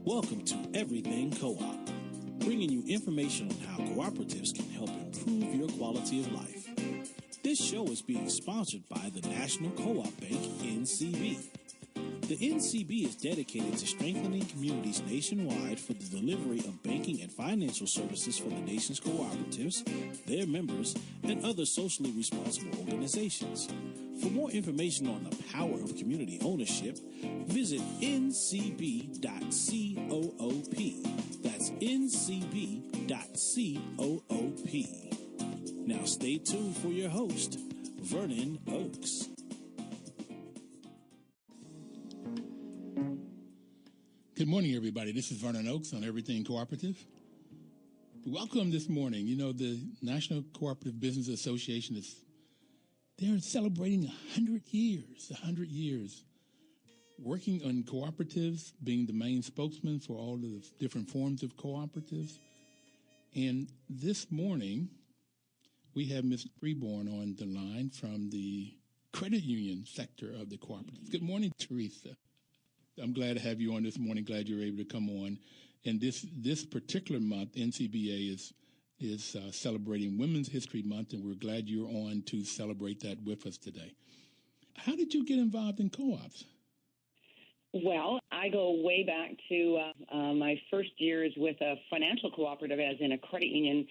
Welcome to Everything Co-op, bringing you information on how cooperatives can help improve your quality of life. This show is being sponsored by the National Co-op Bank, NCB. The NCB is dedicated to strengthening communities nationwide for the delivery of banking and financial services for the nation's cooperatives, their members, and other socially responsible organizations. For more information on the power of community ownership, visit ncb.coop. That's ncb.coop. Now stay tuned for your host, Vernon Oakes. Good morning, everybody. This is Vernon Oakes on Everything Cooperative. Welcome this morning. You know, the National Cooperative Business Association they're celebrating 100 years working on cooperatives, being the main spokesman for all of the different forms of cooperatives. And this morning, we have Ms. Freeborn on the line from the credit union sector of the cooperatives. Good morning, Teresa. I'm glad to have you on this morning. Glad you're able to come on. And this particular month, NCBA is celebrating Women's History Month, and we're glad you're on to celebrate that with us today. How did you get involved in co-ops? Well, I go way back to my first years with a financial cooperative, as in a credit union,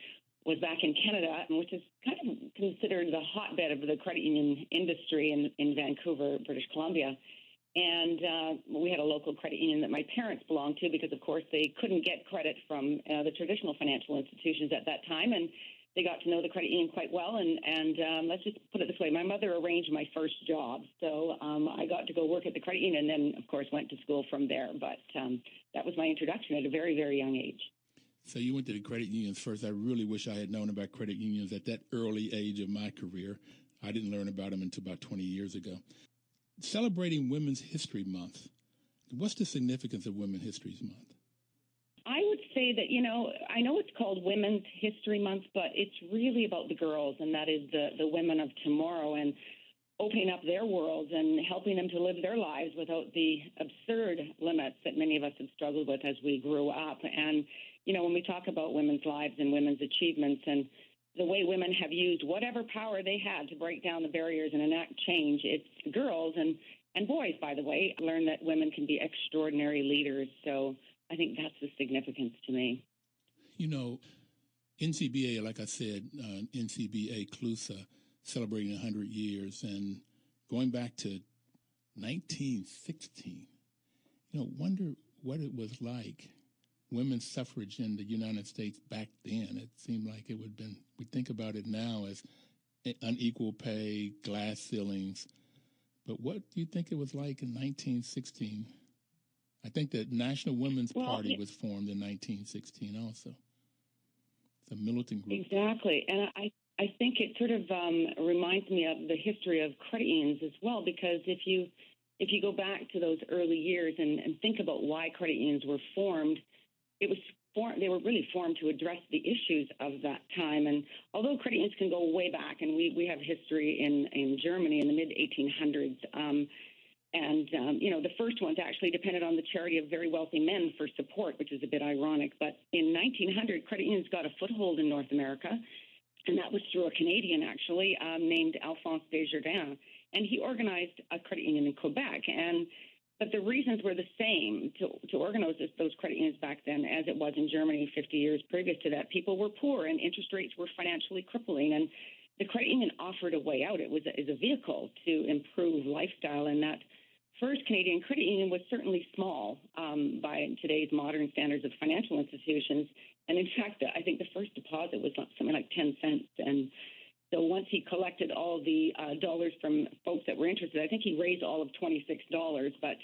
was back in Canada, which is kind of considered the hotbed of the credit union industry in Vancouver, British Columbia. And we had a local credit union that my parents belonged to because, of course, they couldn't get credit from the traditional financial institutions at that time. And they got to know the credit union quite well. And let's just put it this way. My mother arranged my first job. So I got to go work at the credit union and then, of course, went to school from there. But that was my introduction at a very, very young age. So you went to the credit unions first. I really wish I had known about credit unions at that early age of my career. I didn't learn about them until about 20 years ago. Celebrating Women's History Month. What's the significance of Women's History Month? I would say that, I know it's called Women's History Month, but it's really about the girls, and that is the women of tomorrow, and opening up their worlds and helping them to live their lives without the absurd limits that many of us have struggled with as we grew up. And, when we talk about women's lives and women's achievements and the way women have used whatever power they had to break down the barriers and enact change, it's girls and boys, by the way, learn that women can be extraordinary leaders. So I think that's the significance to me. NCBA, like I said, NCBA CLUSA, celebrating 100 years, and going back to 1916, wonder what it was like. Women's suffrage in the United States back then. It seemed like it would have been, we think about it now as unequal pay, glass ceilings. But what do you think it was like in 1916? I think the National Women's Party was formed in 1916 also. It's a militant group. Exactly. And I think it sort of reminds me of the history of credit unions as well, because if you go back to those early years and think about why credit unions were formed, they were really formed to address the issues of that time. And although credit unions can go way back, and we have history in Germany in the mid-1800s, the first ones actually depended on the charity of very wealthy men for support, which is a bit ironic. But in 1900, credit unions got a foothold in North America, and that was through a Canadian, actually, named Alphonse Desjardins. And he organized a credit union in Quebec. But the reasons were the same to organize those credit unions back then as it was in Germany 50 years previous to that. People were poor and interest rates were financially crippling. And the credit union offered a way out. It was a vehicle to improve lifestyle. And that first Canadian credit union was certainly small by today's modern standards of financial institutions. And in fact, I think the first deposit was something like 10 cents. And so once he collected all the dollars from folks that were interested, I think he raised all of $26. But,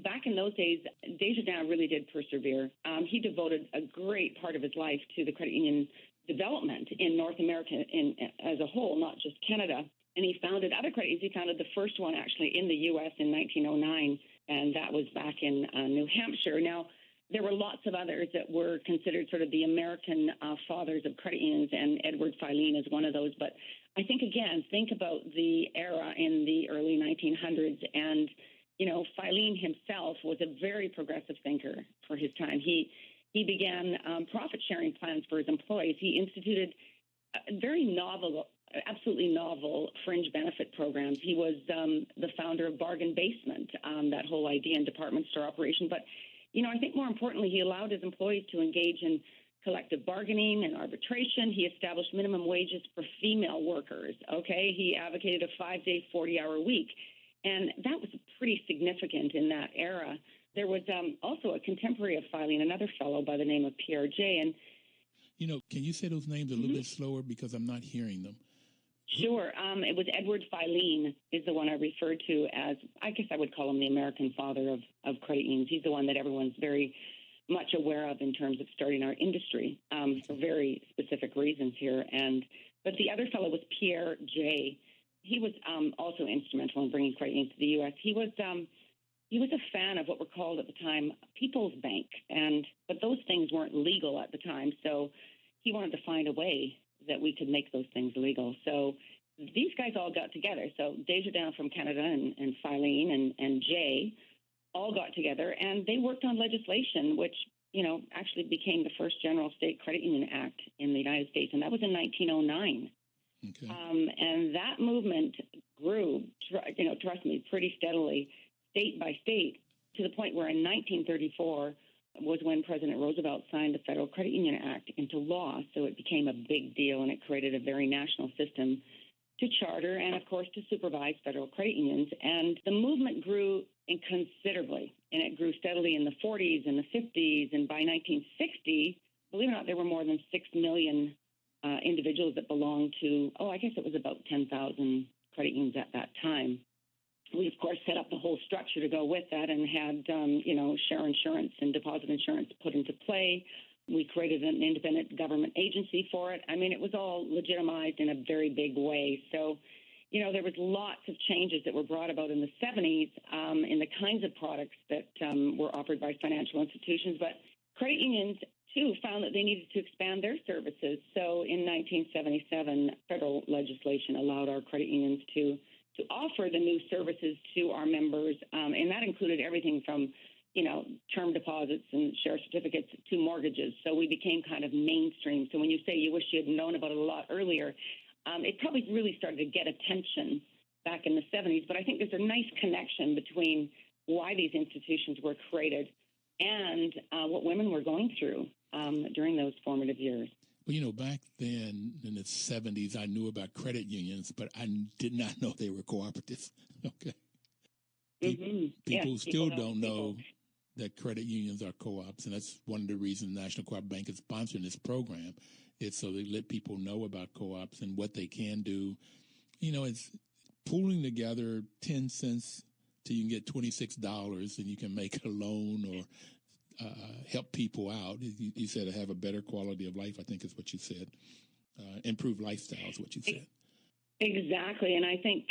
back in those days, Desjardins really did persevere. He devoted a great part of his life to the credit union development in North America as a whole, not just Canada. And he founded other credit unions. He founded the first one actually in the U.S. in 1909, and that was back in New Hampshire. Now, there were lots of others that were considered sort of the American fathers of credit unions, and Edward Filene is one of those. But I think, again, think about the era in the early 1900s and Filene himself was a very progressive thinker for his time. He began profit-sharing plans for his employees. He instituted very novel, absolutely novel fringe benefit programs. He was the founder of Bargain Basement, that whole idea in department store operation. But, I think more importantly, he allowed his employees to engage in collective bargaining and arbitration. He established minimum wages for female workers, okay? He advocated a 5-day, 40-hour week. And that was pretty significant in that era. There was also a contemporary of Filene, another fellow by the name of Pierre J. And can you say those names a little bit slower because I'm not hearing them? Sure. It was Edward Filene is the one I referred to as, I guess I would call him the American father of credit unions. He's the one that everyone's very much aware of in terms of starting our industry for very specific reasons here. But the other fellow was Pierre J. He was also instrumental in bringing credit unions to the U.S. He was a fan of what were called at the time People's Bank, but those things weren't legal at the time. So he wanted to find a way that we could make those things legal. So these guys all got together. So Desjardins from Canada and Filene and Jay all got together, and they worked on legislation, which actually became the first General State Credit Union Act in the United States, and that was in 1909. Okay. And that movement grew, trust me, pretty steadily, state by state, to the point where in 1934 was when President Roosevelt signed the Federal Credit Union Act into law. So it became a big deal, and it created a very national system to charter and, of course, to supervise federal credit unions. And the movement grew considerably, and it grew steadily in the 40s and the 50s. And by 1960, believe it or not, there were more than 6 million individuals that belonged to, I guess it was about 10,000 credit unions at that time. We, of course, set up the whole structure to go with that and had, share insurance and deposit insurance put into play. We created an independent government agency for it. I mean, it was all legitimized in a very big way. So, there was lots of changes that were brought about in the 70s in the kinds of products that were offered by financial institutions. But credit unions, too, found that they needed to expand their services. So in 1977, federal legislation allowed our credit unions to offer the new services to our members, and that included everything from, term deposits and share certificates to mortgages. So we became kind of mainstream. So when you say you wish you had known about it a lot earlier, it probably really started to get attention back in the 70s. But I think there's a nice connection between why these institutions were created and what women were going through during those formative years. Well, back then in the 70s, I knew about credit unions, but I did not know they were cooperatives. Okay. People still don't know that credit unions are co-ops, and that's one of the reasons National Co-op Bank is sponsoring this program. It's so they let people know about co-ops and what they can do. It's pooling together 10 cents till you can get $26 and you can make a loan or help people out. You said to have a better quality of life, I think is what you said. Improve lifestyle is what you said. Exactly. And I think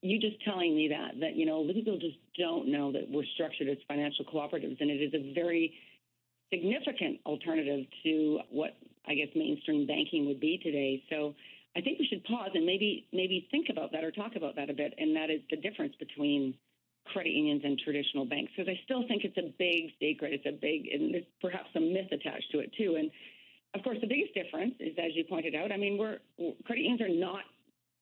you just telling me that people just don't know that we're structured as financial cooperatives, and it is a very significant alternative to what I guess mainstream banking would be today. So I think we should pause and maybe think about that or talk about that a bit, and that is the difference between credit unions and traditional banks, because I still think it's a big secret. And there's perhaps some myth attached to it too. And of course, the biggest difference is, as you pointed out, credit unions are not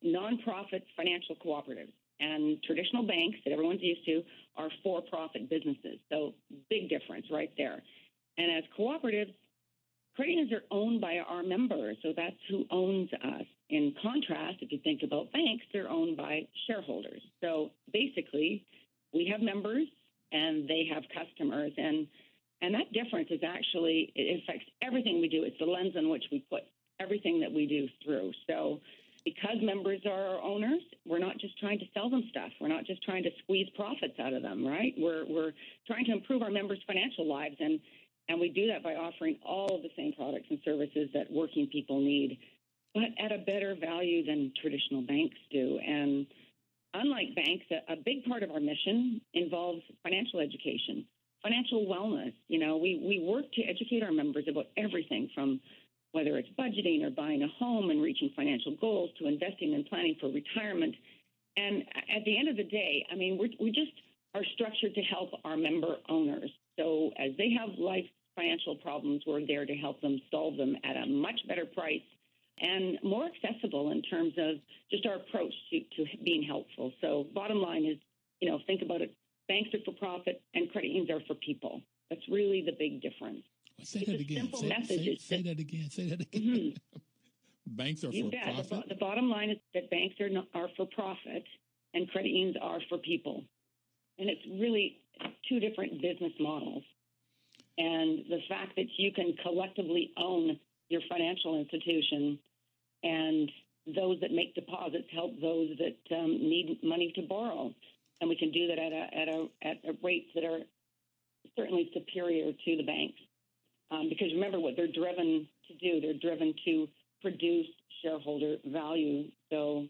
nonprofit financial cooperatives, and traditional banks that everyone's used to are for-profit businesses. So big difference right there. And as cooperatives, credit unions are owned by our members, so that's who owns us. In contrast, if you think about banks, they're owned by shareholders. So basically, we have members and they have customers, and that difference is actually, it affects everything we do. It's the lens on which we put everything that we do through. So because members are our owners, we're not just trying to sell them stuff. We're not just trying to squeeze profits out of them, right? We're trying to improve our members' financial lives, and we do that by offering all of the same products and services that working people need, but at a better value than traditional banks do. And unlike banks, a big part of our mission involves financial education, financial wellness. We work to educate our members about everything from whether it's budgeting or buying a home and reaching financial goals to investing and planning for retirement. And at the end of the day, we're just structured to help our member owners. So as they have life financial problems, we're there to help them solve them at a much better price and more accessible in terms of just our approach to being helpful. So bottom line is, think about it. Banks are for profit and credit unions are for people. That's really the big difference. Well, say that again. Say that again. Mm-hmm. Banks are for profit? The bottom line is that banks are for profit and credit unions are for people. And it's really two different business models. And the fact that you can collectively own your financial institution and those that make deposits help those that need money to borrow. And we can do that at rates that are certainly superior to the banks. Because remember what they're driven to do. They're driven to produce shareholder value. So,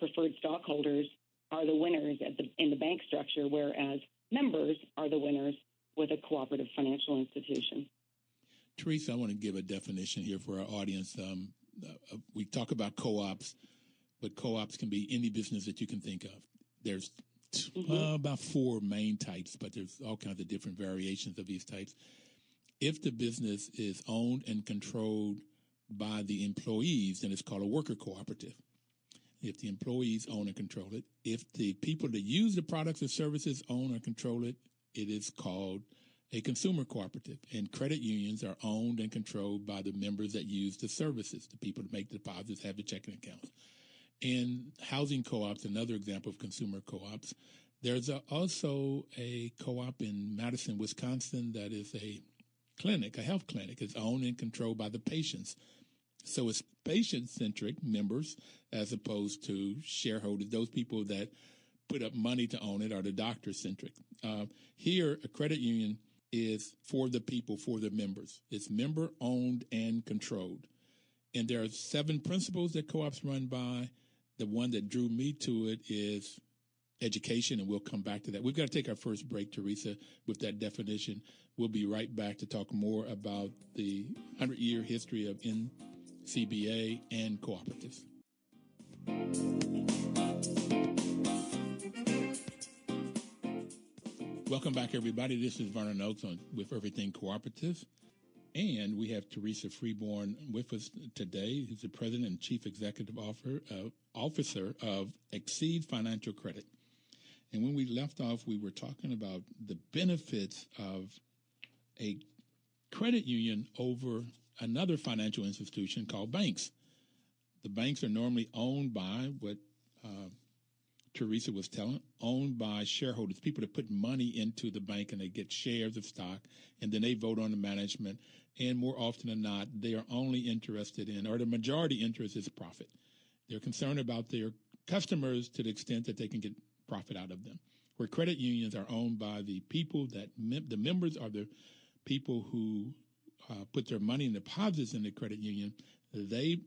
preferred stockholders are the winners in the bank structure, whereas members are the winners with a cooperative financial institution. Teresa, I want to give a definition here for our audience. We talk about co-ops, but co-ops can be any business that you can think of. There's about 4 main types, but there's all kinds of different variations of these types. If the business is owned and controlled by the employees, then it's called a worker cooperative. If the employees own and control it, if the people that use the products or services own or control it, it is called a consumer cooperative. And credit unions are owned and controlled by the members that use the services, the people that make the deposits, have the checking accounts. And housing co-ops, another example of consumer co-ops. There's also a co-op in Madison, Wisconsin, that is a clinic, a health clinic. It's owned and controlled by the patients. So it's patient-centric members as opposed to shareholders. Those people that put up money to own it are the doctor-centric. Here, a credit union is for the people, for the members. It's member-owned and controlled. And there are 7 principles that co-ops run by. The one that drew me to it is education, and we'll come back to that. We've got to take our first break, Teresa, with that definition. We'll be right back to talk more about the 100-year history of NCBA and cooperatives. Welcome back, everybody. This is Vernon Oakes with Everything Cooperative. And we have Teresa Freeborn with us today, who's the President and Chief Executive Officer of Xceed Financial Credit. And when we left off, we were talking about the benefits of a credit union over another financial institution called banks. The banks are normally owned by what Teresa was telling, owned by shareholders, people that put money into the bank and they get shares of stock, and then they vote on the management. And more often than not, they are only interested in, or the majority interest is profit. They're concerned about their customers to the extent that they can get profit out of them. Where credit unions are owned by the people that, the members are the people who put their money in deposits in the credit union, they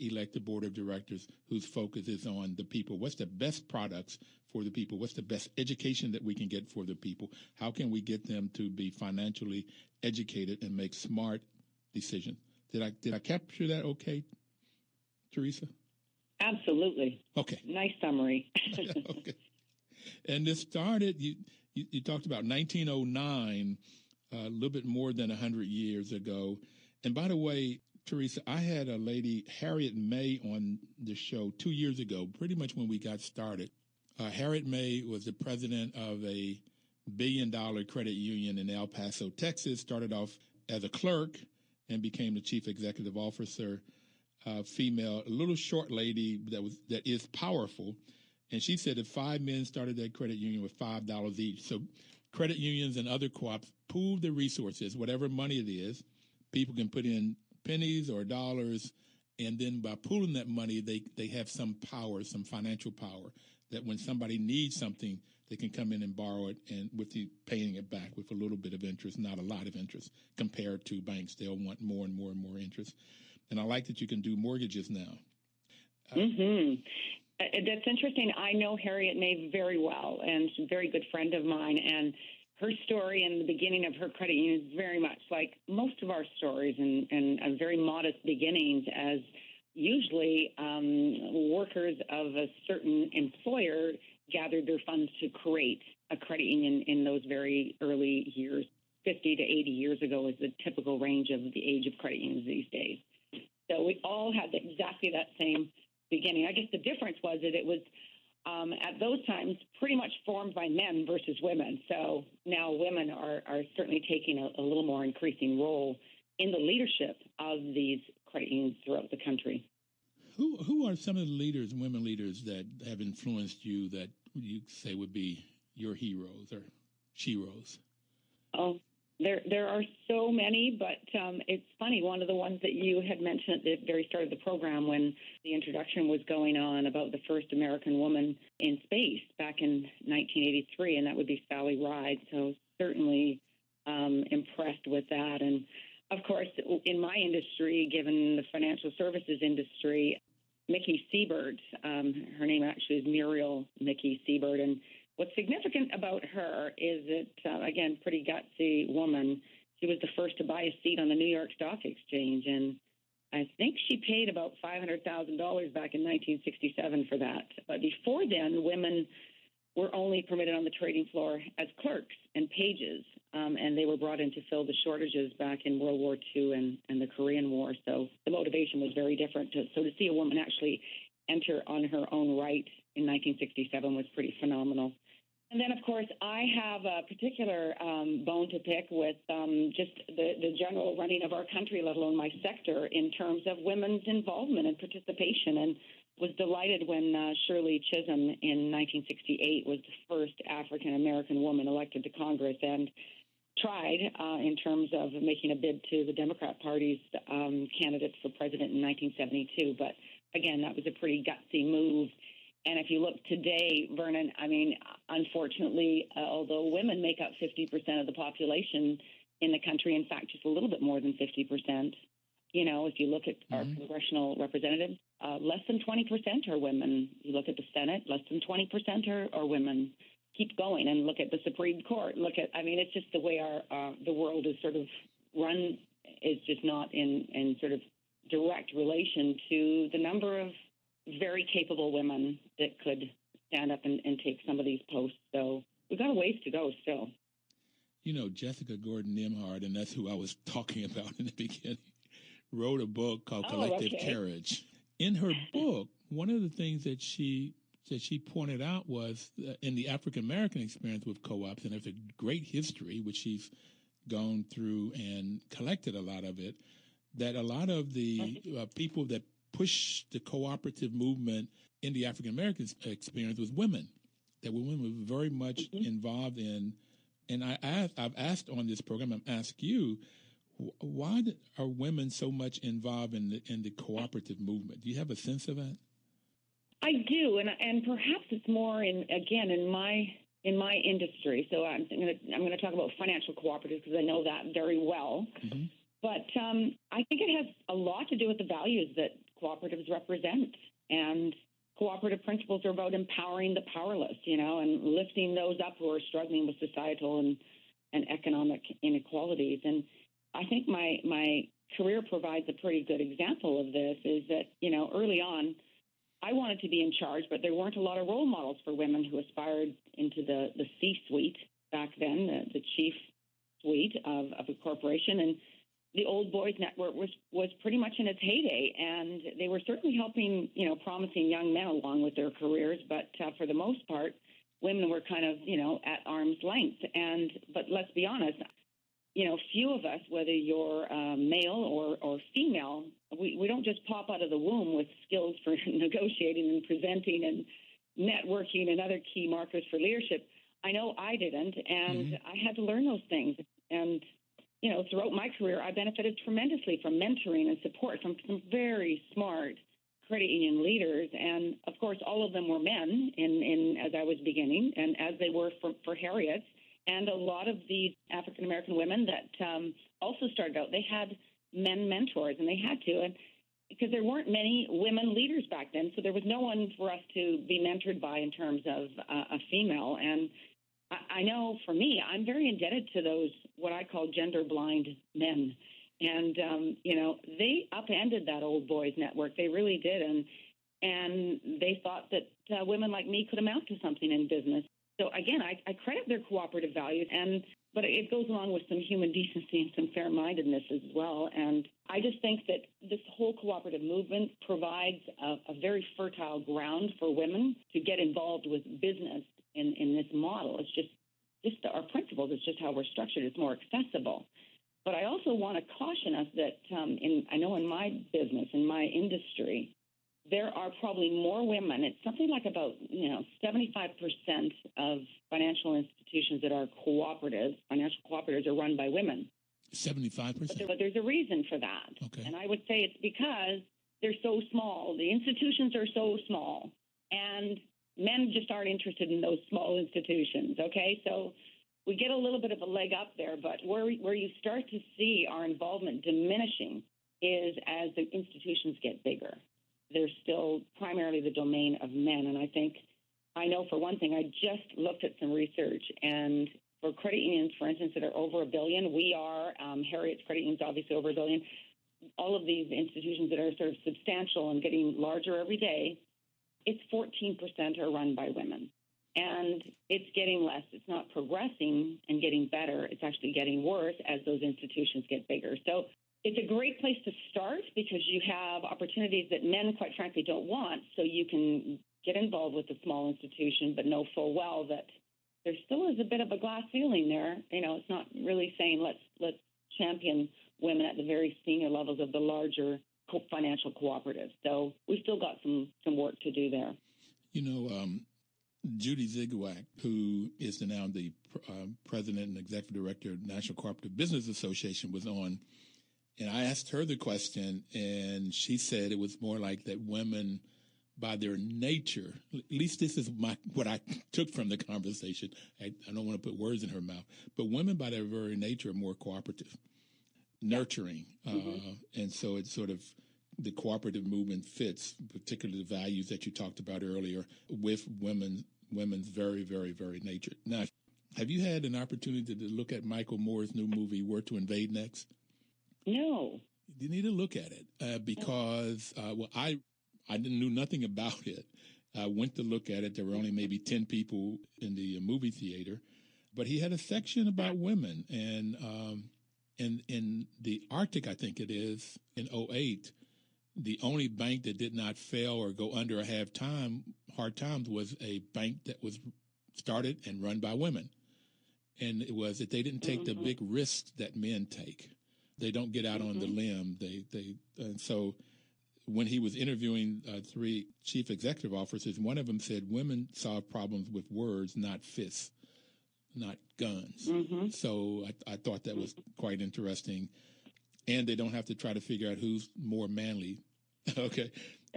elect the board of directors whose focus is on the people. What's the best products for the people? What's the best education that we can get for the people? How can we get them to be financially educated and make smart decisions? Did I capture that okay, Teresa? Absolutely. Okay. Nice summary. Okay. And this started, you talked about 1909, a little bit more than 100 years ago. And by the way, Teresa, I had a lady, Harriet May, on the show 2 years ago, pretty much when we got started. Harriet May was the president of a $1 billion credit union in El Paso, Texas, started off as a clerk and became the chief executive officer, female, a little short lady that is powerful. And she said that 5 men started that credit union with $5 each. So credit unions and other co-ops pool the resources, whatever money it is. People can put in pennies or dollars, and then by pooling that money, they have some power, some financial power, that when somebody needs something, they can come in and borrow it, and with the paying it back with a little bit of interest, not a lot of interest, compared to banks. They'll want more and more and more interest. And I like that you can do mortgages now. That's interesting. I know Harriet May very well, and she's a very good friend of mine, and her story in the beginning of her credit union is very much like most of our stories, and very modest beginnings as usually workers of a certain employer gathered their funds to create a credit union in those very early years. 50 to 80 years ago is the typical range of the age of credit unions these days. So we all had exactly that same beginning. I guess the difference was that it was at those times pretty much formed by men versus women. So now women are certainly taking a little more increasing role in the leadership of these credit unions throughout the country. Who are some of the leaders, women leaders, that have influenced you that you say would be your heroes or sheroes? Oh, there are so many, but it's funny. One of the ones that you had mentioned at the very start of the program when the introduction was going on about the first American woman in space back in 1983, and that would be Sally Ride. So certainly impressed with that. And of course, in my industry, given the financial services industry, Mickey Seabird, her name actually is Muriel Mickey Seabird, and what's significant about her is that, again, pretty gutsy woman. She was the first to buy a seat on the New York Stock Exchange, and I think she paid about $500,000 back in 1967 for that. But before then, women were only permitted on the trading floor as clerks and pages, and they were brought in to fill the shortages back in World War II and the Korean War. So the motivation was very different. So to see a woman actually enter on her own right in 1967 was pretty phenomenal. And then, of course, I have a particular bone to pick with just the general running of our country, let alone my sector, in terms of women's involvement and participation, and was delighted when Shirley Chisholm in 1968 was the first African-American woman elected to Congress and tried in terms of making a bid to the Democrat Party's candidate for president in 1972. But, again, that was a pretty gutsy move. And if you look today, Vernon, I mean, unfortunately, although women make up 50% of the population in the country, in fact, just a little bit more than 50%, you know, if you look at our congressional representatives, less than 20% are women. You look at the Senate, less than 20% are women. Keep going and look at the Supreme Court. I mean, it's just the way the world is sort of run is just not in sort of direct relation to the number of very capable women that could stand up and take some of these posts. So we've got a ways to go still. You know, Jessica Gordon Nimhard, and that's who I was talking about in the beginning, wrote a book called Collective Courage. In her book, one of the things that she pointed out was in the African-American experience with co-ops, and there's a great history, which she's gone through and collected a lot of it, that a lot of the people that push the cooperative movement in the African-American experience was women, that women were very much involved in. And I've asked on this program, I'm asking you, why are women so much involved in the cooperative movement? Do you have a sense of that? I do, and perhaps it's more in my industry. So I'm going to talk about financial cooperatives because I know that very well. Mm-hmm. But I think it has a lot to do with the values that cooperatives represent. And cooperative principles are about empowering the powerless, you know, and lifting those up who are struggling with societal and economic inequalities. And I think my career provides a pretty good example of this is that, you know, early on, I wanted to be in charge, but there weren't a lot of role models for women who aspired into the C-suite back then, the chief suite of a corporation. And the Old Boys Network was pretty much in its heyday, and they were certainly helping, you know, promising young men along with their careers. But for the most part, women were kind of, you know, at arm's length. But let's be honest, you know, few of us, whether you're male or female, we don't just pop out of the womb with skills for negotiating and presenting and networking and other key markers for leadership. I know I didn't, and I had to learn those things. And you know, throughout my career, I benefited tremendously from mentoring and support from some very smart credit union leaders. And, of course, all of them were men as I was beginning and as they were for Harriet. And a lot of the African-American women that also started out, they had men mentors, and they had to. And because there weren't many women leaders back then, so there was no one for us to be mentored by in terms of a female. And I know for me, I'm very indebted to those, what I call gender blind men. And, you know, they upended that Old Boys Network. They really did. And and they thought that women like me could amount to something in business. So again, I credit their cooperative values, but it goes along with some human decency and some fair-mindedness as well. And I just think that this whole cooperative movement provides a very fertile ground for women to get involved with business in this model. It's just our principles. It's just how we're structured. It's more accessible. But I also want to caution us that I know in my business, in my industry, there are probably more women. It's something like about 75% of financial institutions that are financial cooperatives are run by women. 75%. But there's a reason for that. Okay. And I would say it's because they're so small. The institutions are so small, and men just aren't interested in those small institutions. Okay, so we get a little bit of a leg up there, but where you start to see our involvement diminishing is as the institutions get bigger. They're still primarily the domain of men. And I know for one thing, I just looked at some research, and for credit unions, for instance, that are over $1 billion, we are, Harriet's credit unions obviously over $1 billion, all of these institutions that are sort of substantial and getting larger every day, it's 14% are run by women. And it's getting less. It's not progressing and getting better. It's actually getting worse as those institutions get bigger. So it's a great place to start because you have opportunities that men, quite frankly, don't want. So you can get involved with a small institution, but know full well that there still is a bit of a glass ceiling there. It's not really saying let's champion women at the very senior levels of the larger financial cooperatives. So we've still got some work to do there. Judy Zigwak, who is now the president and executive director of National Cooperative Business Association, was on. And I asked her the question, and she said it was more like that women, by their nature, at least this is what I took from the conversation. I don't want to put words in her mouth, but women by their very nature are more cooperative, nurturing. And so it's sort of the cooperative movement fits, particularly the values that you talked about earlier, with women's very, very, very nature. Now, have you had an opportunity to look at Michael Moore's new movie, Where to Invade Next? No. You need to look at it because, I knew nothing about it. I went to look at it. There were only maybe 10 people in the movie theater, but he had a section about women. And in the Arctic, I think it is, in 2008, the only bank that did not fail or go under or have hard times was a bank that was started and run by women. And it was that they didn't take the big risks that men take. They don't get out on the limb. And so when he was interviewing 3 chief executive officers, one of them said women solve problems with words, not fists, not guns. So I thought that was quite interesting. And they don't have to try to figure out who's more manly. Okay.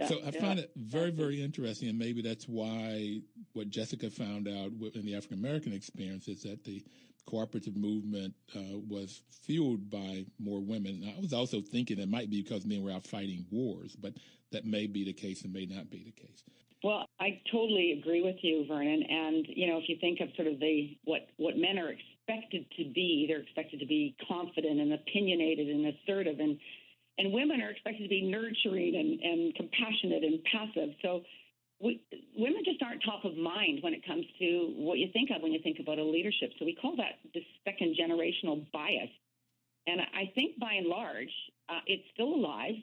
So I find it very, very interesting. And maybe that's why what Jessica found out in the African-American experience is that the cooperative movement was fueled by more women. And I was also thinking it might be because men were out fighting wars, but that may be the case and may not be the case. Well, I totally agree with you, Vernon. And, if you think of sort of what men are expected to be, they're expected to be confident and opinionated and assertive, and women are expected to be nurturing and compassionate and passive. So women just aren't top of mind when it comes to what you think of when you think about a leadership. So we call that the second generational bias. And I think by and large, it's still alive.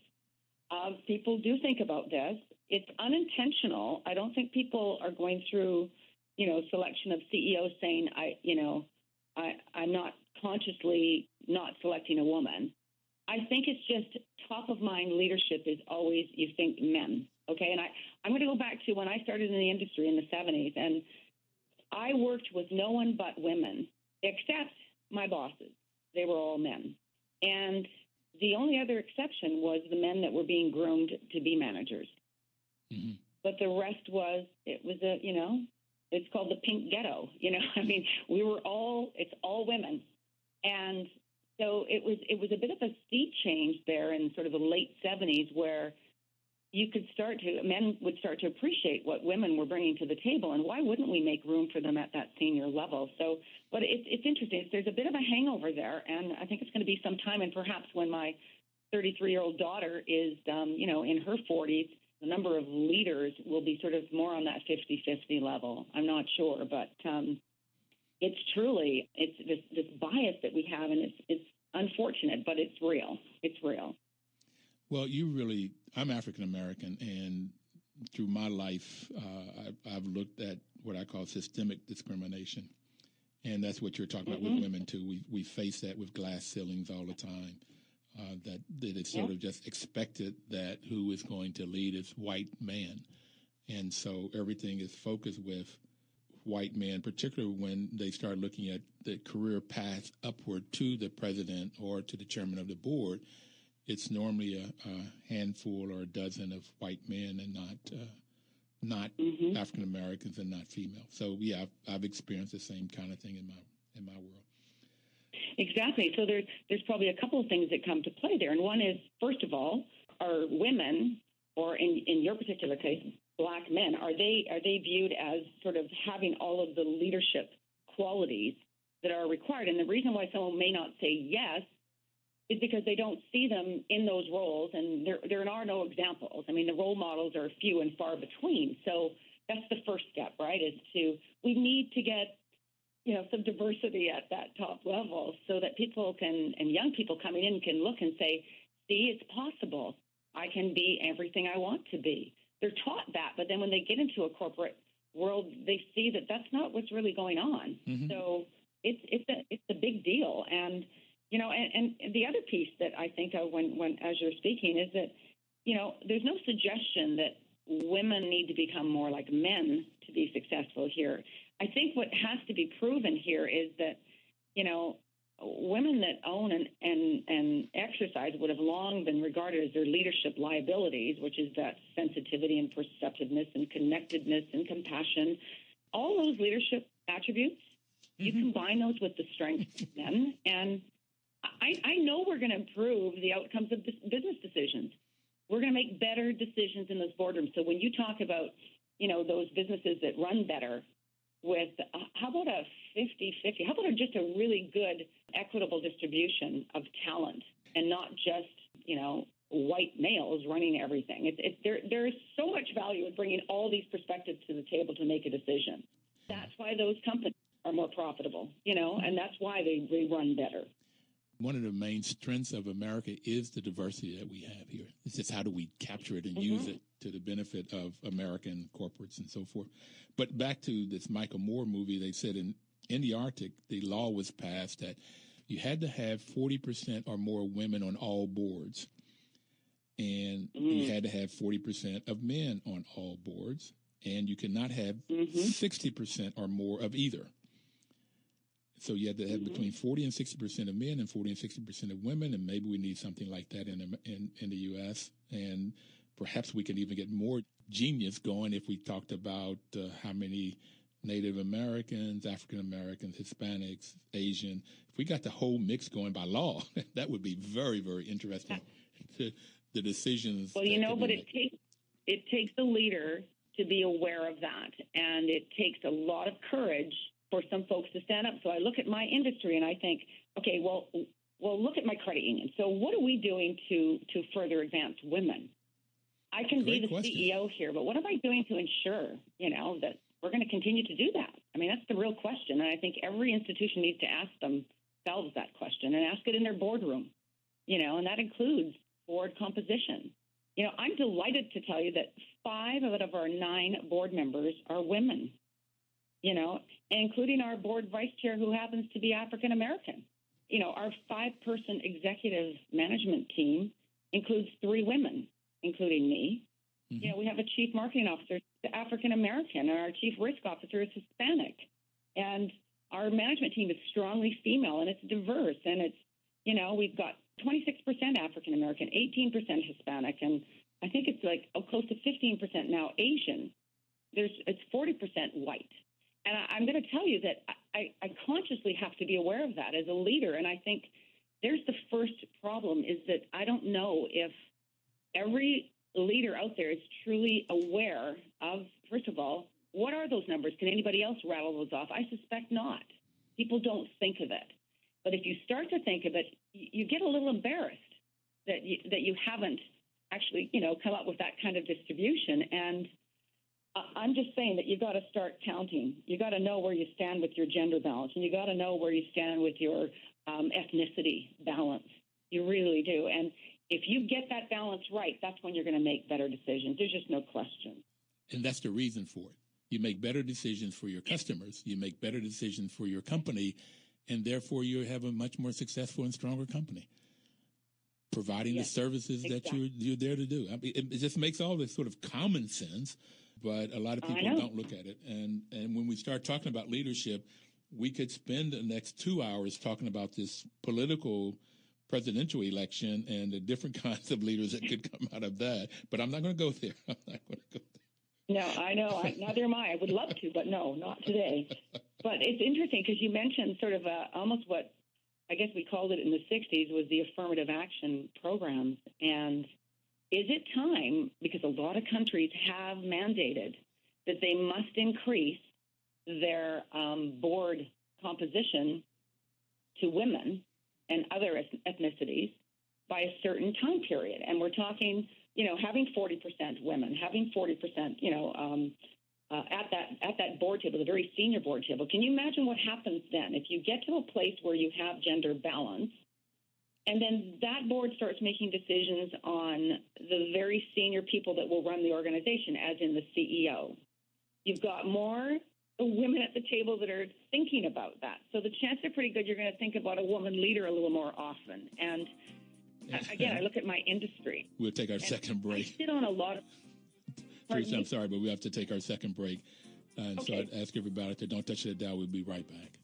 People do think about this. It's unintentional. I don't think people are going through, selection of CEOs saying, I'm not consciously not selecting a woman. I think it's just top of mind leadership is always, you think, men. Okay. And I'm going to go back to when I started in the industry in the 70s, and I worked with no one but women except my bosses. They were all men. And the only other exception was the men that were being groomed to be managers. But the rest it's called the pink ghetto. It's all women. And so it was a bit of a sea change there in sort of the late 70s where men would start to appreciate what women were bringing to the table, and why wouldn't we make room for them at that senior level? So, but it's interesting. There's a bit of a hangover there, and I think it's going to be some time, and perhaps when my 33-year-old daughter is, in her 40s, the number of leaders will be sort of more on that 50-50 level. I'm not sure, but it's truly, it's this bias that we have, and it's unfortunate, but it's real. It's real. Well, I'm African American, and through my life, I've looked at what I call systemic discrimination. And that's what you're talking about with women, too. We face that with glass ceilings all the time, that it's sort of just expected that who is going to lead is white man. And so everything is focused with white men, particularly when they start looking at the career path upward to the president or to the chairman of the board. It's normally a handful or a dozen of white men and not African Americans and not female. So yeah, I've experienced the same kind of thing in my world. Exactly. So there's probably a couple of things that come to play there, and one is, first of all, are women, or in your particular case, Black men, are they viewed as sort of having all of the leadership qualities that are required? And the reason why someone may not say yes is because they don't see them in those roles, and there are no examples. I mean, the role models are few and far between. So that's the first step, right, we need to get, some diversity at that top level so that people can, and young people coming in can look and say, see, it's possible. I can be everything I want to be. They're taught that, but then when they get into a corporate world, they see that that's not what's really going on. So it's a big deal. And and the other piece that I think of when as you're speaking is that, there's no suggestion that women need to become more like men to be successful here. I think what has to be proven here is that, women that own and exercise would have long been regarded as their leadership liabilities, which is that sensitivity and perceptiveness and connectedness and compassion. All those leadership attributes, you combine those with the strengths of men, and I know we're going to improve the outcomes of business decisions. We're going to make better decisions in those boardrooms. So when you talk about, those businesses that run better with, how about a 50-50? How about just a really good, equitable distribution of talent and not just, white males running everything? There is so much value in bringing all these perspectives to the table to make a decision. That's why those companies are more profitable, and that's why they run better. One of the main strengths of America is the diversity that we have here. It's just how do we capture it and use it to the benefit of American corporates and so forth. But back to this Michael Moore movie, they said in the Arctic, the law was passed that you had to have 40% or more women on all boards. And you had to have 40% of men on all boards. And you could not have 60% or more of either. So you had to have between 40 and 60% of men and 40 and 60% of women, and maybe we need something like that in the U.S. And perhaps we can even get more genius going if we talked about how many Native Americans, African Americans, Hispanics, Asian. If we got the whole mix going by law, that would be very, very interesting to the decisions. Well, but it takes a leader to be aware of that, and it takes a lot of courage for some folks to stand up. So I look at my industry and I think, okay, well, look at my credit union. So what are we doing to further advance women? I can be the CEO here, but what am I doing to ensure, that we're going to continue to do that? I mean, that's the real question. And I think every institution needs to ask themselves that question and ask it in their boardroom, and that includes board composition. I'm delighted to tell you that 5 out of our 9 board members are women, including our board vice chair, who happens to be African American. Our 5-person executive management team includes 3 women, including me. We have a chief marketing officer, African American, and our chief risk officer is Hispanic. And our management team is strongly female, and it's diverse. And it's, we've got 26% African American, 18% Hispanic, and I think it's like close to 15% now Asian. It's 40% white. And I'm going to tell you that I consciously have to be aware of that as a leader. And I think there's the first problem, is that I don't know if every leader out there is truly aware of, first of all, what are those numbers? Can anybody else rattle those off? I suspect not. People don't think of it. But if you start to think of it, you get a little embarrassed that you haven't actually, come up with that kind of distribution. And I'm just saying that you've got to start counting. You got to know where you stand with your gender balance, and you got to know where you stand with your ethnicity balance. You really do. And if you get that balance right, that's when you're going to make better decisions. There's just no question. And that's the reason for it. You make better decisions for your customers. You make better decisions for your company, and therefore you have a much more successful and stronger company, providing the services that you're there to do. I mean, it just makes all this sort of common sense, but a lot of people don't look at it. And when we start talking about leadership, we could spend the next 2 hours talking about this political presidential election and the different kinds of leaders that could come out of that. But I'm not going to go there. I'm not going to go there. No, I know. Neither am I. I would love to, but no, not today. But it's interesting because you mentioned sort of almost what I guess we called it in the 60s was the affirmative action programs. And is it time, because a lot of countries have mandated that they must increase their board composition to women and other ethnicities by a certain time period? And we're talking, having 40% women, having 40%, at that board table, the very senior board table. Can you imagine what happens then if you get to a place where you have gender balance, and then that board starts making decisions on the very senior people that will run the organization, as in the CEO? You've got more women at the table that are thinking about that. So the chances are pretty good you're going to think about a woman leader a little more often. And again, I look at my industry. We'll take our second break. I sit on a lot of... Teresa, I'm sorry, but we have to take our second break. And so I'd ask everybody to don't touch that dial. We'll be right back.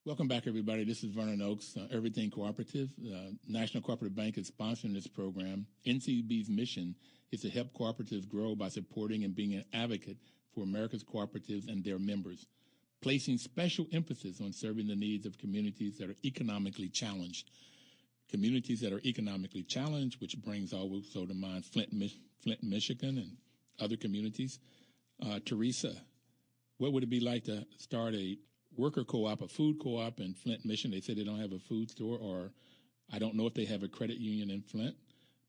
Welcome back, everybody. This is Vernon Oakes, Everything Cooperative. National Cooperative Bank is sponsoring this program. NCB's mission is to help cooperatives grow by supporting and being an advocate for America's cooperatives and their members, placing special emphasis on serving the needs of communities that are economically challenged. Communities that are economically challenged, which brings also to mind Flint, Michigan, and other communities. Teresa, what would it be like to start a worker co-op, a food co-op in Flint, Michigan? They said they don't have a food store, or I don't know if they have a credit union in Flint,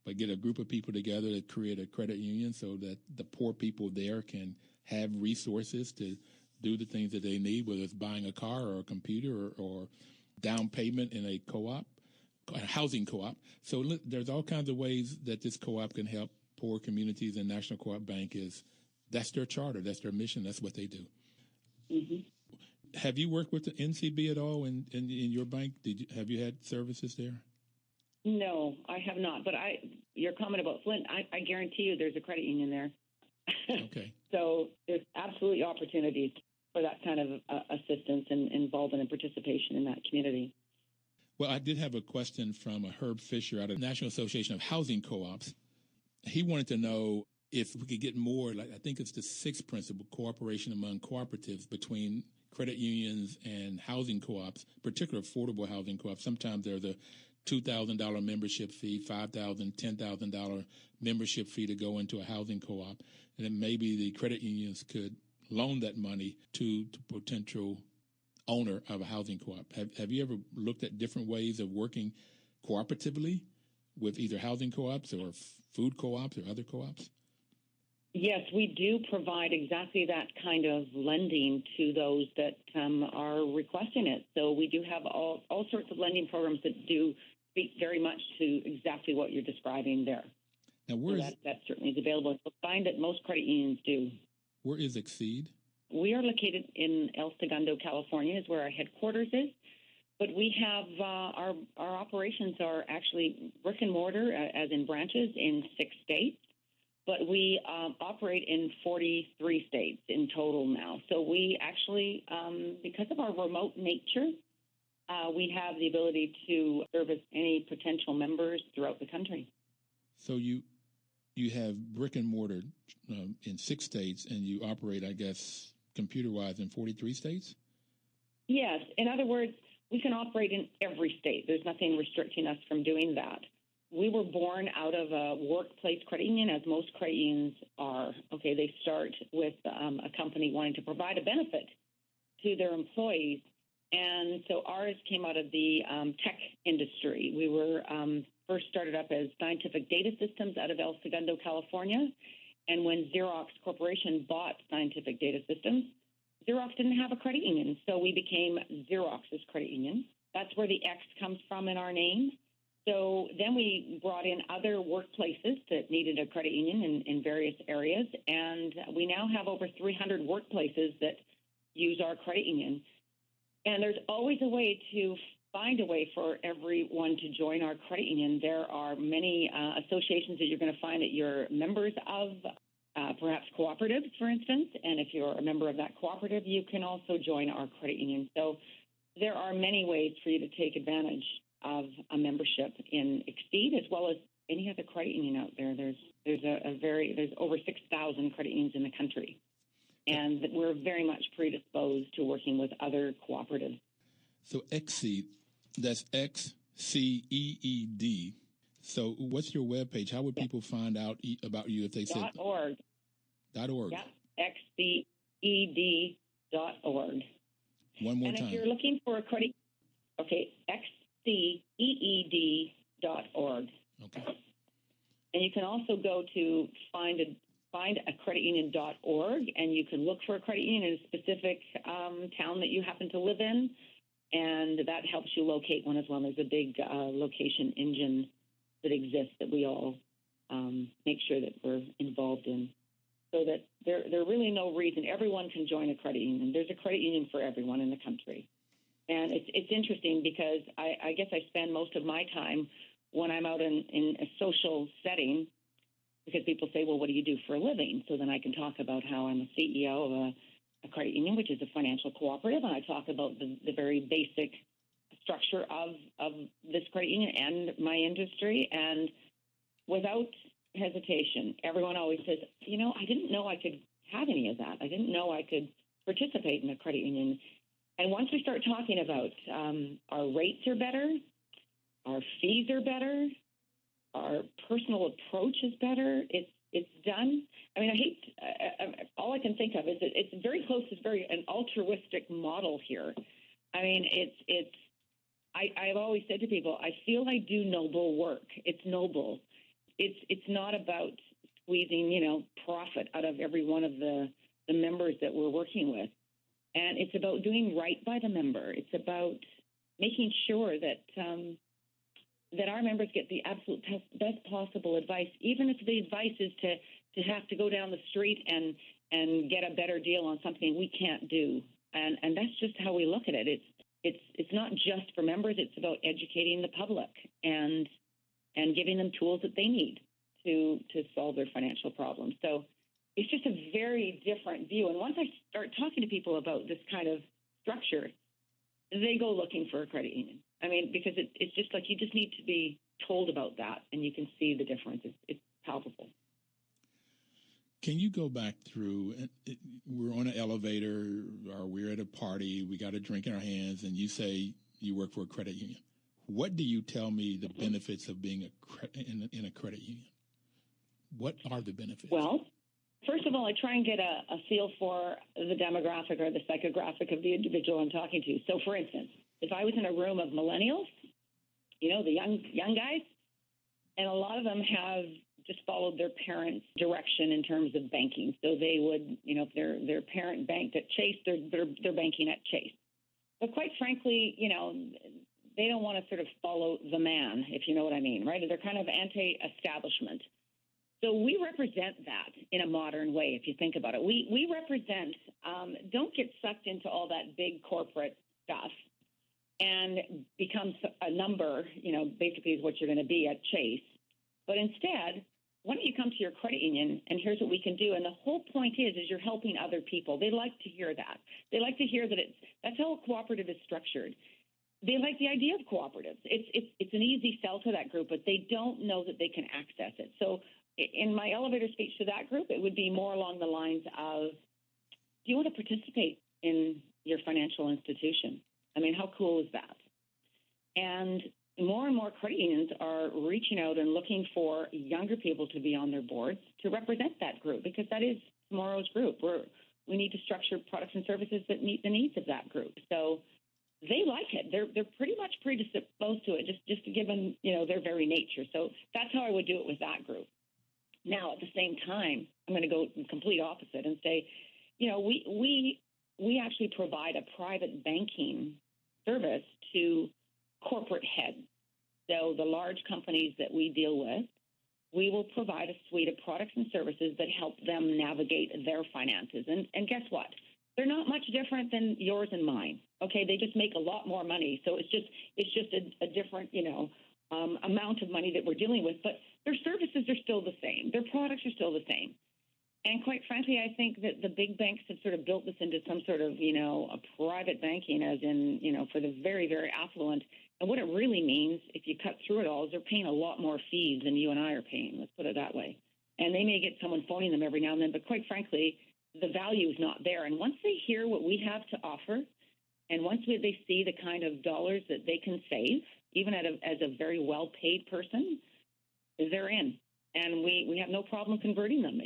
but get a group of people together to create a credit union so that the poor people there can have resources to do the things that they need, whether it's buying a car or a computer or down payment in a co-op, a housing co-op. So there's all kinds of ways that this co-op can help poor communities, and National Co-op Bank that's their charter, that's their mission, that's what they do. Mm-hmm. Have you worked with the NCB at all in your bank? Have you had services there? No, I have not. But your comment about Flint, I guarantee you there's a credit union there. Okay. So there's absolutely opportunities for that kind of assistance and involvement and participation in that community. Well, I did have a question from Herb Fisher out of the National Association of Housing Co-ops. He wanted to know if we could get more, like I think it's the sixth principle, cooperation among cooperatives between credit unions and housing co-ops, particularly affordable housing co-ops. Sometimes there's a $2,000 membership fee, $5,000, $10,000 membership fee to go into a housing co-op. And then maybe the credit unions could loan that money to the potential owner of a housing co-op. Have you ever looked at different ways of working cooperatively with either housing co-ops or food co-ops or other co-ops? Yes, we do provide exactly that kind of lending to those that are requesting it. So we do have all sorts of lending programs that do speak very much to exactly what you're describing there. Now, that certainly is available. You'll find that most credit unions do. Where is Xceed? We are located in El Segundo, California, is where our headquarters is. But we have our operations are actually brick and mortar, as in branches, in 6 states. But we operate in 43 states in total now. So we actually, because of our remote nature, we have the ability to service any potential members throughout the country. So you have brick and mortar in 6 states, and you operate, I guess, computer-wise in 43 states? Yes. In other words, we can operate in every state. There's nothing restricting us from doing that. We were born out of a workplace credit union, as most credit unions are. Okay, they start with a company wanting to provide a benefit to their employees. And so ours came out of the tech industry. We were first started up as Scientific Data Systems out of El Segundo, California. And when Xerox Corporation bought Scientific Data Systems, Xerox didn't have a credit union, so we became Xerox's credit union. That's where the X comes from in our name. So then we brought in other workplaces that needed a credit union in various areas, and we now have over 300 workplaces that use our credit union. And there's always a way to find a way for everyone to join our credit union. There are many associations that you're going to find that you're members of, perhaps cooperatives, for instance. And if you're a member of that cooperative, you can also join our credit union. So there are many ways for you to take advantage of a membership in Xceed, as well as any other credit union out there. There's over 6,000 credit unions in the country. And we're very much predisposed to working with other cooperatives. So Xceed, that's Xceed. So what's your webpage? How would people find out about you if they said .org. .org. Yeah, Xceed.org. One more time. And if you're looking for a credit, okay, Xceed.org. Okay. And you can also go to findacreditunion.org, and you can look for a credit union in a specific town that you happen to live in, and that helps you locate one as well. There's a big location engine that exists that we all make sure that we're involved in, so that there really no reason. Everyone can join a credit union. There's a credit union for everyone in the country. And it's interesting because I guess I spend most of my time when I'm out in a social setting, because people say, well, what do you do for a living? So then I can talk about how I'm a CEO of a credit union, which is a financial cooperative, and I talk about the very basic structure of this credit union and my industry. And without hesitation, everyone always says, I didn't know I could have any of that. I didn't know I could participate in a credit union. And once we start talking about our rates are better, our fees are better, our personal approach is better, it's done. I mean, all I can think of is that it's very close. It's an altruistic model here. I mean, I've always said to people, I feel I do noble work. It's noble. It's not about squeezing, profit out of every one of the members that we're working with. And it's about doing right by the member. It's about making sure that our members get the absolute best possible advice, even if the advice is to have to go down the street and get a better deal on something we can't do. And that's just how we look at it. It's not just for members. It's about educating the public and giving them tools that they need to solve their financial problems. So it's just a very different view. And once I start talking to people about this kind of structure, they go looking for a credit union. I mean, because it's just like you just need to be told about that, and you can see the difference. It's palpable. Can you go back through, we're on an elevator or we're at a party, we got a drink in our hands, and you say you work for a credit union. What do you tell me the benefits of being in a credit union? What are the benefits? Well, first of all, I try and get a feel for the demographic or the psychographic of the individual I'm talking to. So, for instance, if I was in a room of millennials, the young guys, and a lot of them have just followed their parents' direction in terms of banking. So they would, if their parent banked at Chase, they're banking at Chase. But quite frankly, they don't want to sort of follow the man, if you know what I mean, right? They're kind of anti-establishment. So we represent that in a modern way, if you think about it. We represent, don't get sucked into all that big corporate stuff and become a number, basically is what you're going to be at Chase. But instead, why don't you come to your credit union, and here's what we can do. And the whole point is you're helping other people. They like to hear that. They like to hear that that's how a cooperative is structured. They like the idea of cooperatives. It's an easy sell to that group, but they don't know that they can access it. So in my elevator speech to that group, it would be more along the lines of, do you want to participate in your financial institution? I mean, how cool is that? And more credit unions are reaching out and looking for younger people to be on their boards to represent that group, because that is tomorrow's group. we need to structure products and services that meet the needs of that group. So they like it. They're pretty much predisposed to it, just given, their very nature. So that's how I would do it with that group. Now, at the same time, I'm going to go complete opposite and say, we actually provide a private banking service to corporate heads. So the large companies that we deal with, we will provide a suite of products and services that help them navigate their finances. And guess what? They're not much different than yours and mine. Okay, they just make a lot more money. So it's just a different, amount of money that we're dealing with. But their services are still the same. Their products are still the same. And quite frankly, I think that the big banks have sort of built this into some sort of, a private banking, as in, for the very, very affluent. And what it really means, if you cut through it all, is they're paying a lot more fees than you and I are paying. Let's put it that way. And they may get someone phoning them every now and then, but quite frankly, the value is not there. And once they hear what we have to offer, and once they see the kind of dollars that they can save, even as a very well-paid person, they're in. And we have no problem converting them.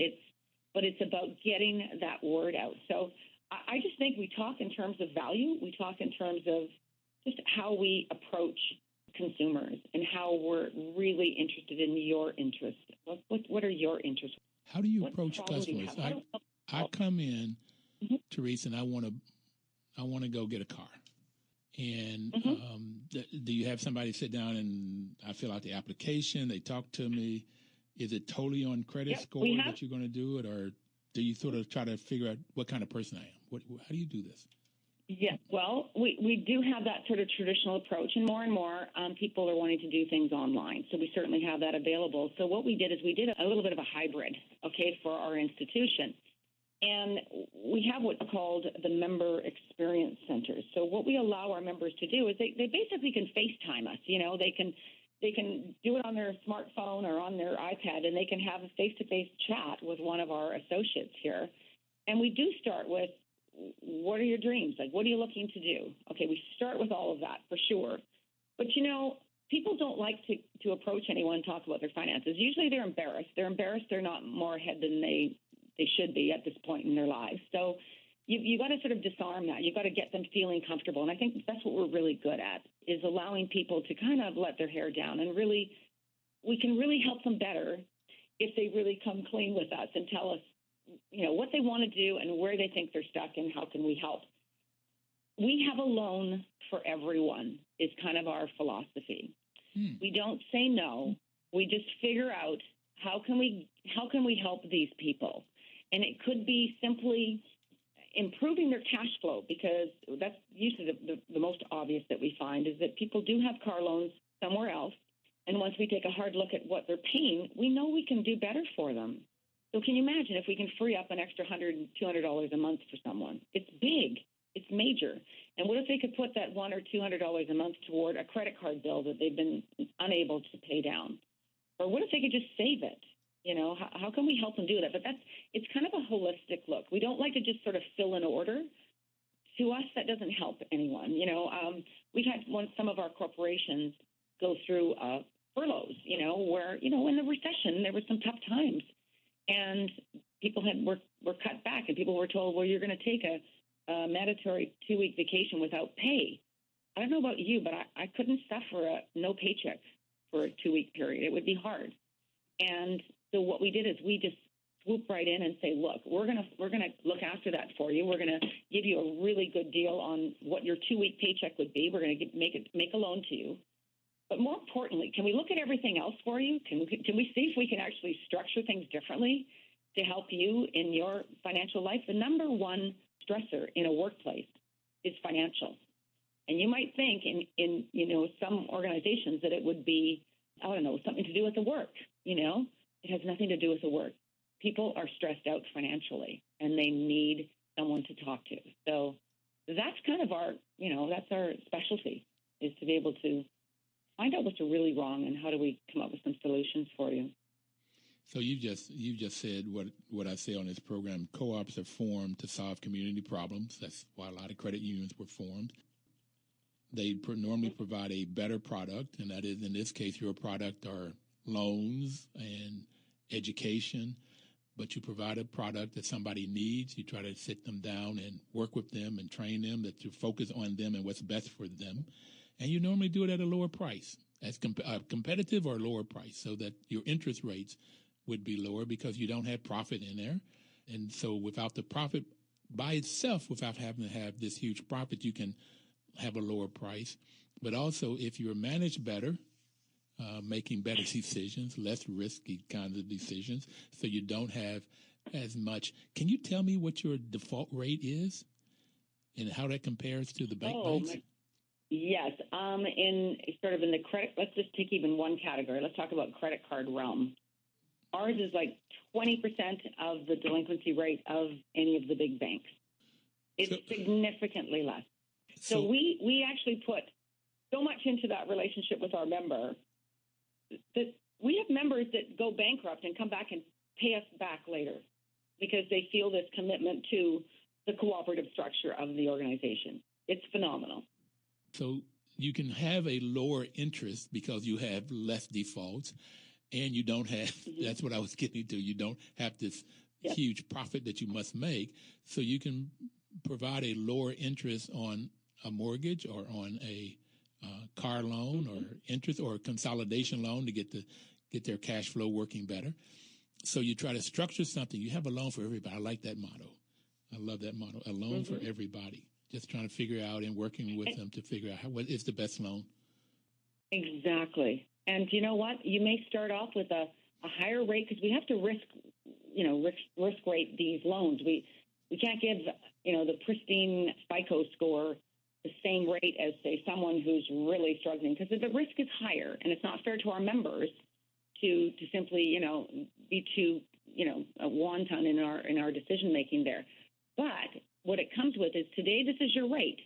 But it's about getting that word out. So I just think we talk in terms of value. We talk in terms of just how we approach consumers and how we're really interested in your interests. What are your interests? How do you approach customers? I come in, mm-hmm. Teresa, and I want to go get a car. And mm-hmm. Do you have somebody sit down and I fill out the application? They talk to me. Is it totally on credit score that you're going to do it, or do you sort of try to figure out what kind of person I am? How do you do this? Yeah, well, we do have that sort of traditional approach, and more people are wanting to do things online. So we certainly have that available. So what we did is we did a little bit of a hybrid, for our institution. And we have what's called the member experience centers. So what we allow our members to do is they basically can FaceTime us. They can do it on their smartphone or on their iPad, and they can have a face-to-face chat with one of our associates here. And we do start with, what are your dreams? Like, what are you looking to do? Okay, we start with all of that for sure. But, people don't like to approach anyone and talk about their finances. Usually they're embarrassed. They're embarrassed they're not more ahead than they should be at this point in their lives. So you got to sort of disarm that. You've got to get them feeling comfortable. And I think that's what we're really good at, is allowing people to kind of let their hair down. And really, we can really help them better if they really come clean with us and tell us, what they want to do and where they think they're stuck and how can we help. We have a loan for everyone is kind of our philosophy. We don't say no. We just figure out how can we help these people. And it could be simply improving their cash flow, because that's usually the most obvious that we find is that people do have car loans somewhere else. And once we take a hard look at what they're paying, we know we can do better for them. So can you imagine if we can free up an extra $100, $200 a month for someone? It's big. It's major. And what if they could put that $100 or $200 a month toward a credit card bill that they've been unable to pay down? Or what if they could just save it? How can we help them do that? But it's kind of a holistic look. We don't like to just sort of fill an order. To us, that doesn't help anyone. We've had some of our corporations go through furloughs, where, in the recession, there were some tough times. And people were cut back, and people were told, well, you're going to take a mandatory 2-week vacation without pay. I don't know about you, but I couldn't suffer no paycheck for a 2-week period. It would be hard. And so what we did is we just swoop right in and say, look, we're going to look after that for you. We're going to give you a really good deal on what your 2-week paycheck would be. We're going to make a loan to you. But more importantly, can we look at everything else for you? Can we see if we can actually structure things differently to help you in your financial life? The number one stressor in a workplace is financial. And you might think in some organizations that it would be, something to do with the work. It has nothing to do with the work. People are stressed out financially, and they need someone to talk to. So that's kind of that's our specialty, is to be able to find out what's really wrong and how do we come up with some solutions for you. So you just said what I say on this program. Co-ops are formed to solve community problems. That's why a lot of credit unions were formed. They normally provide a better product, and that is, in this case, your product are loans and education. but you provide a product that somebody needs. You try to sit them down and work with them and train them, that you focus on them and what's best for them. And you normally do it at a lower price, as competitive or lower price, so that your interest rates would be lower because you don't have profit in there. And so without the profit by itself, without having to have this huge profit, you can have a lower price. But also, if you're managed better, making better decisions, less risky kinds of decisions, so you don't have as much. Can you tell me what your default rate is and how that compares to the banks? Yes. In the credit, let's just take even one category. Let's talk about credit card realm. Ours is like 20% of the delinquency rate of any of the big banks. It's significantly less. So we actually put so much into that relationship with our member that we have members that go bankrupt and come back and pay us back later because they feel this commitment to the cooperative structure of the organization. It's phenomenal. So you can have a lower interest because you have less defaults, and you don't have, that's what I was getting to, you don't have this huge profit that you must make. So you can provide a lower interest on a mortgage or on a car loan or interest or a consolidation loan to get their cash flow working better. So you try to structure something. You have a loan for everybody. I like that motto. I love that motto. A loan for everybody. Just trying to figure out and working with them to figure out what is the best loan. Exactly. And you know what? You may start off with a higher rate because we have to risk rate these loans. We can't give, the pristine FICO score the same rate as, say, someone who's really struggling because the risk is higher, and it's not fair to our members to simply, be too, wanton in our decision making there. But what it comes with is today, this is your rate.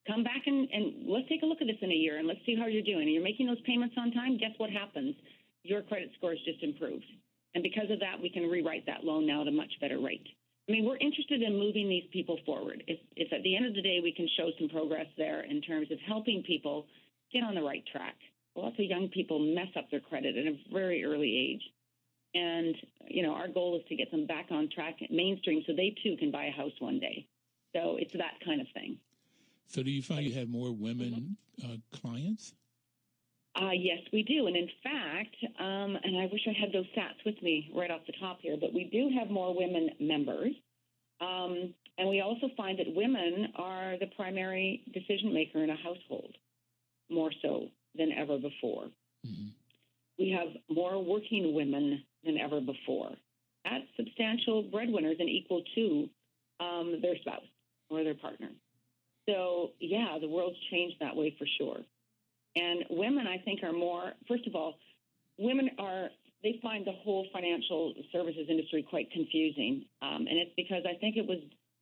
Come back and let's take a look at this in a year and let's see how you're doing. And you're making those payments on time. Guess what happens? Your credit score is just improved. And because of that, we can rewrite that loan now at a much better rate. I mean, we're interested in moving these people forward. If at the end of the day we can show some progress there in terms of helping people get on the right track. Lots of young people mess up their credit at a very early age. And, our goal is to get them back on track at mainstream so they, too, can buy a house one day. So it's that kind of thing. So do you find you have more women clients? Yes, we do. And in fact, and I wish I had those stats with me right off the top here, but we do have more women members. And we also find that women are the primary decision maker in a household, more so than ever before. Mm-hmm. We have more working women than ever before at substantial breadwinners and equal to their spouse or their partner. So, yeah, the world's changed that way for sure. And women, I think, are more, first of all, they find the whole financial services industry quite confusing. And it's because I think it was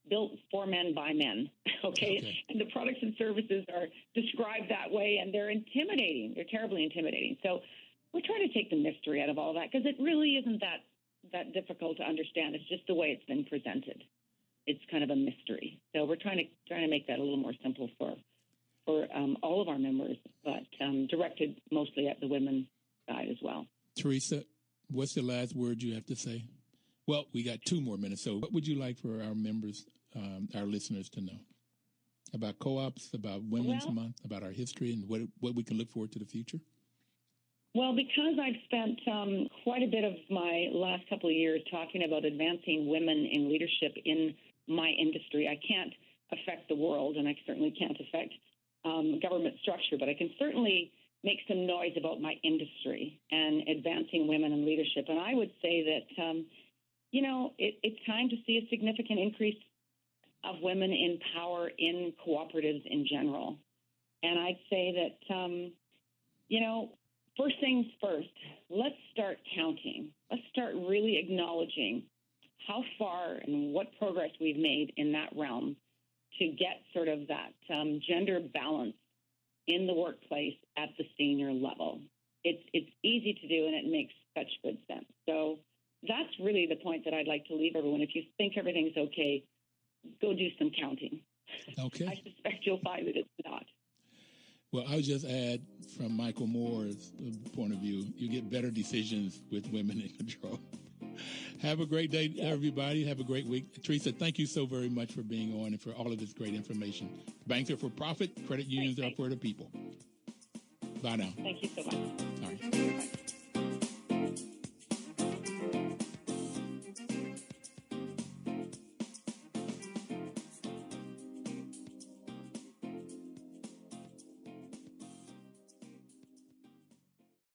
built for men by men, okay? And the products and services are described that way, and they're intimidating. They're terribly intimidating. So we're trying to take the mystery out of all that because it really isn't that difficult to understand. It's just the way it's been presented. It's kind of a mystery. So we're trying to make that a little more simple for all of our members, but directed mostly at the women's side as well. Teresa, what's the last word you have to say? Well, we got 2 more minutes, so what would you like for our members, our listeners to know about co-ops, about Women's Month, about our history, and what we can look forward to the future? Well, because I've spent quite a bit of my last couple of years talking about advancing women in leadership in my industry, I can't affect the world, and I certainly can't affect government structure, but I can certainly make some noise about my industry and advancing women in leadership. And I would say that, it's time to see a significant increase of women in power in cooperatives in general. And I'd say that, first things first, let's start counting. Let's start really acknowledging how far and what progress we've made in that realm to get sort of that gender balance in the workplace at the senior level. It's easy to do, and it makes such good sense. So that's really the point that I'd like to leave everyone. If you think everything's okay, go do some counting. Okay. I suspect you'll find that it's not. Well, I would just add, from Michael Moore's point of view, you get better decisions with women in control. Have a great day, everybody. Have a great week. Teresa, thank you so very much for being on and for all of this great information. Banks are for profit. Credit unions are for the people. Bye now. Thank you so much. All right. Bye.